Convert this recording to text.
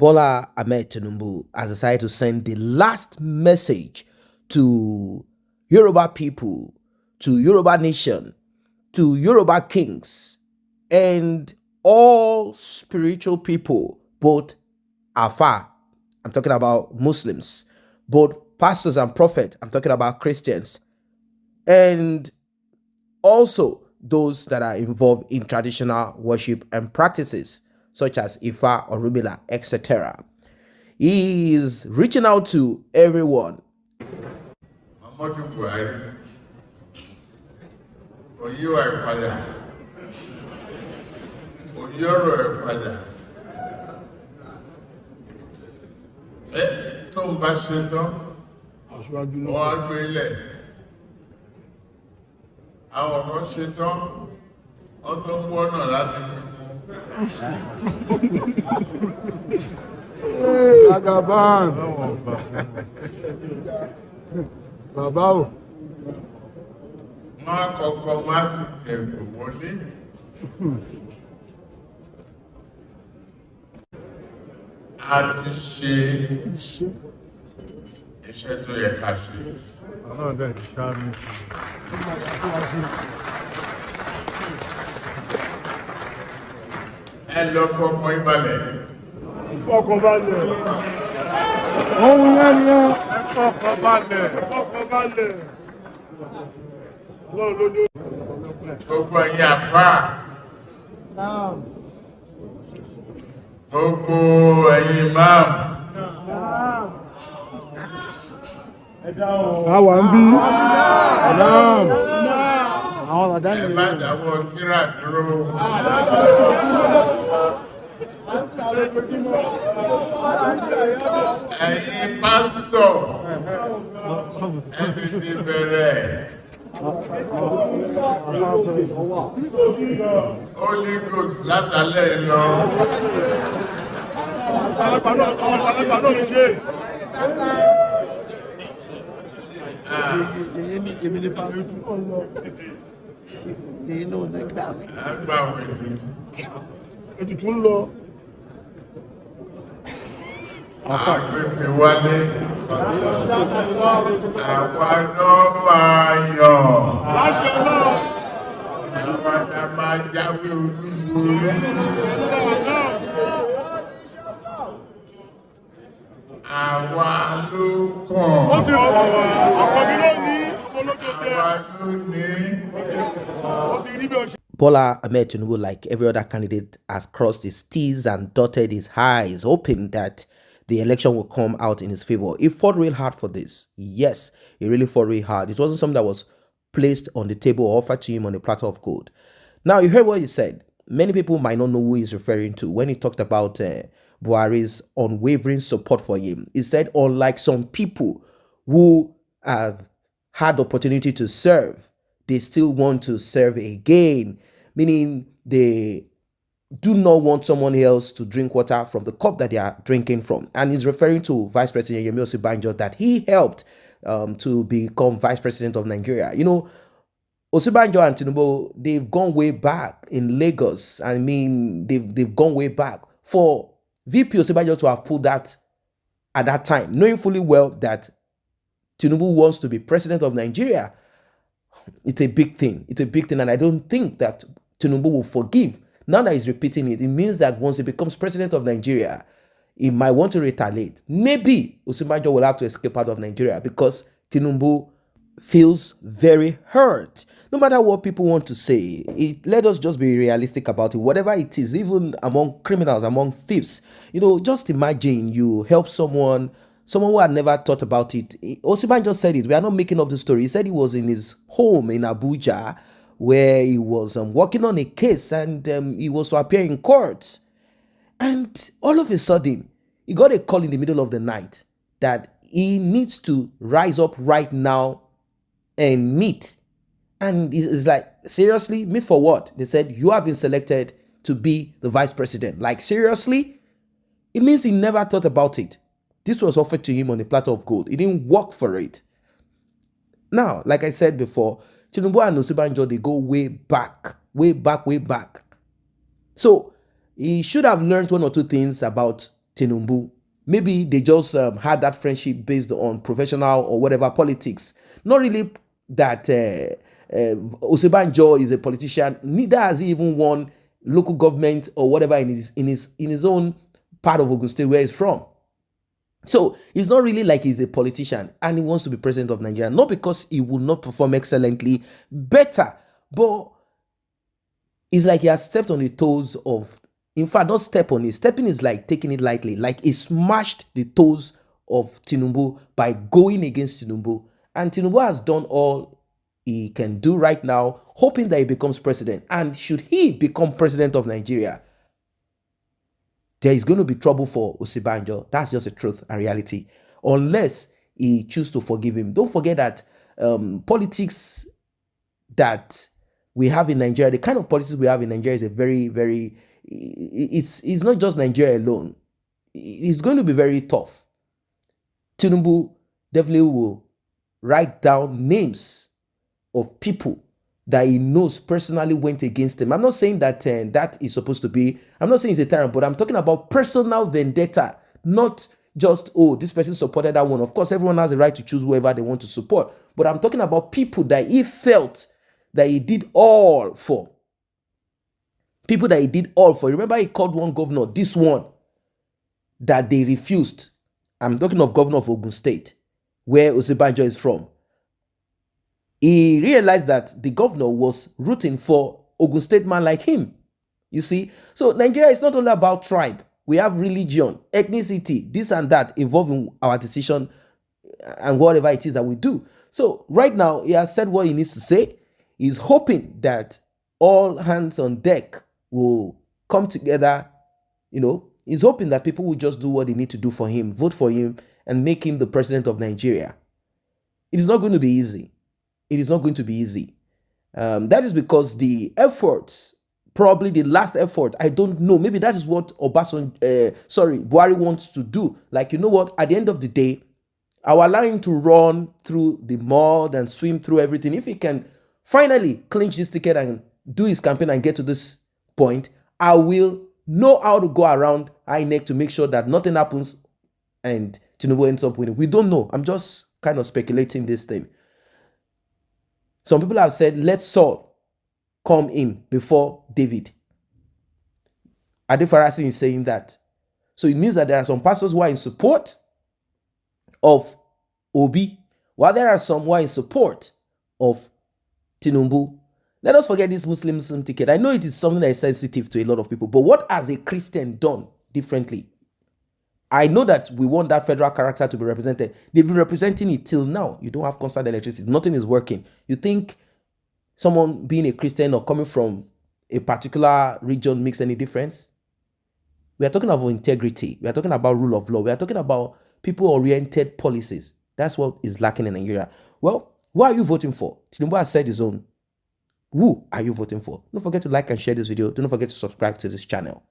Bola Ahmed Tinubu has decided to send the last message to Yoruba people, to Yoruba nation, to Yoruba kings, and all spiritual people, both Afa, I'm talking about Muslims, both pastors and prophets, I'm talking about Christians, and also those that are involved in traditional worship and practices such as Ifa, Orumila, etc. He is reaching out to everyone. Àwọn kan ṣe tán ọdún ń wọ́nà láti fi kún. Agaban bàbá o. Wọ́n kọ́kọ́ má sì tẹ̀gbò wọlé. A ti ṣe iṣẹ́ tó yẹ ká ṣe. Ẹ lọ fọkàn ìbàlẹ̀. Ìfọkànbalẹ̀. Ohun yẹn ni ẹ. Ìfọkànbalẹ̀. Ìfọkànbalẹ̀. Gbogbo ẹ̀yin àfáà. Gbogbo ẹ̀yin máàmù. Àwọn ń bí. Àwọn ọ̀dá ni. Ẹ má dáwọ́ tírà dúró. Ẹ̀yin pásítọ̀, ẹ tètè bẹ̀rẹ̀. Holy Ghost látàlẹ́ lọ. Ètùtù ń lọ. Àgbẹ̀fẹ̀ wálé. Àwa náà máa yọ̀. Àwa náà máa jáwé olúborí. Àwa ló kàn. Bola Ahmed Tinubu, like every other candidate, has crossed his T's and dotted his I's, hoping that the election will come out in his favor. He fought real hard for this. Yes, he really fought real hard. It wasn't something that was placed on the table or offered to him on a platter of gold. Now, you heard what he said. Many people might not know who he's referring to when he talked about Buhari's unwavering support for him. He said, unlike some people who have had the opportunity to serve, they still want to serve again, meaning they do not want someone else to drink water from the cup that they are drinking from. And he's referring to Vice President Yemi Osinbajo, that he helped to become Vice President of Nigeria. You know, Osinbajo and Tinubu, they've gone way back in Lagos. I mean, they've gone way back. For VP Osinbajo to have pulled that at that time, knowing fully well that Tinubu wants to be president of Nigeria, it's a big thing. It's a big thing, and I don't think that Tinubu will forgive. Now that he's repeating it, it means that once he becomes president of Nigeria, he might want to retaliate. Maybe Osinbajo will have to escape out of Nigeria because Tinubu feels very hurt. No matter what people want to say, let us just be realistic about it. Whatever it is, even among criminals, among thieves, you know, just imagine you help someone who had never thought about it. Osinbajo just said it. We are not making up the story. He said he was in his home in Abuja where he was working on a case, and he was to appear in court. And all of a sudden, he got a call in the middle of the night that he needs to rise up right now and meet. And it's like, seriously? Meet for what? They said, you have been selected to be the vice president. Like, seriously? It means he never thought about it. This was offered to him on a platter of gold. He didn't work for it. Now, like I said before, Tinubu and Osinbajo, they go way back, way back, way back. So he should have learned one or two things about Tinubu. Maybe they just had that friendship based on professional or whatever politics. Not really that Osinbajo is a politician. Neither has he even won local government or whatever in his own part of Ogun State where he's from. So it's not really like he's a politician and he wants to be president of Nigeria. Not because he will not perform excellently, better, but it's like he has stepped on the toes of, in fact, not step on it. Stepping is like taking it lightly. Like he smashed the toes of Tinubu by going against Tinubu. And Tinubu has done all he can do right now, hoping that he becomes president. And should he become president of Nigeria, there is going to be trouble for Osinbajo. That's just the truth and reality. Unless he chooses to forgive him. Don't forget that politics that we have in Nigeria, the kind of politics we have in Nigeria is a very, very, it's not just Nigeria alone. It's going to be very tough. Tinubu definitely will write down names of people that he knows personally went against him. I'm not saying that that is supposed to be, I'm not saying he's a tyrant, but I'm talking about personal vendetta, not just, oh, this person supported that one. Of course, everyone has the right to choose whoever they want to support, but I'm talking about people that he felt that he did all for. People that he did all for. Remember, he called one governor, this one, that they refused. I'm talking of governor of Ogun State, where Osinbajo is from. He realized that the governor was rooting for Ogun State man like him. You see? So Nigeria is not only about tribe. We have religion, ethnicity, this and that involved in our decision and whatever it is that we do. So right now, he has said what he needs to say. He's hoping that all hands on deck will come together. You know, he's hoping that people will just do what they need to do for him, vote for him, and make him the president of Nigeria. It is not going to be easy. It is not going to be easy. That is because the efforts, probably the last effort, I don't know, maybe that is what Buhari wants to do. Like, you know what, at the end of the day, I'll allow him to run through the mud and swim through everything. If he can finally clinch this ticket and do his campaign and get to this point, I will know how to go around INEC to make sure that nothing happens and Tinubu ends up winning. We don't know. I'm just kind of speculating this thing. Some people have said, let Saul come in before David. Adefarasi is saying that. So it means that there are some pastors who are in support of Obi, while there are some who are in support of Tinubu. Let us forget this Muslim ticket. I know it is something that is sensitive to a lot of people, but what has a Christian done differently? I know that we want that federal character to be represented. They've been representing it till now. You don't have constant electricity. Nothing is working. You think someone being a Christian or coming from a particular region makes any difference? We are talking about integrity. We are talking about rule of law. We are talking about people-oriented policies. That's what is lacking in Nigeria. Well, who are you voting for? Tinubu has said his own. Who are you voting for? Don't forget to like and share this video. Don't forget to subscribe to this channel.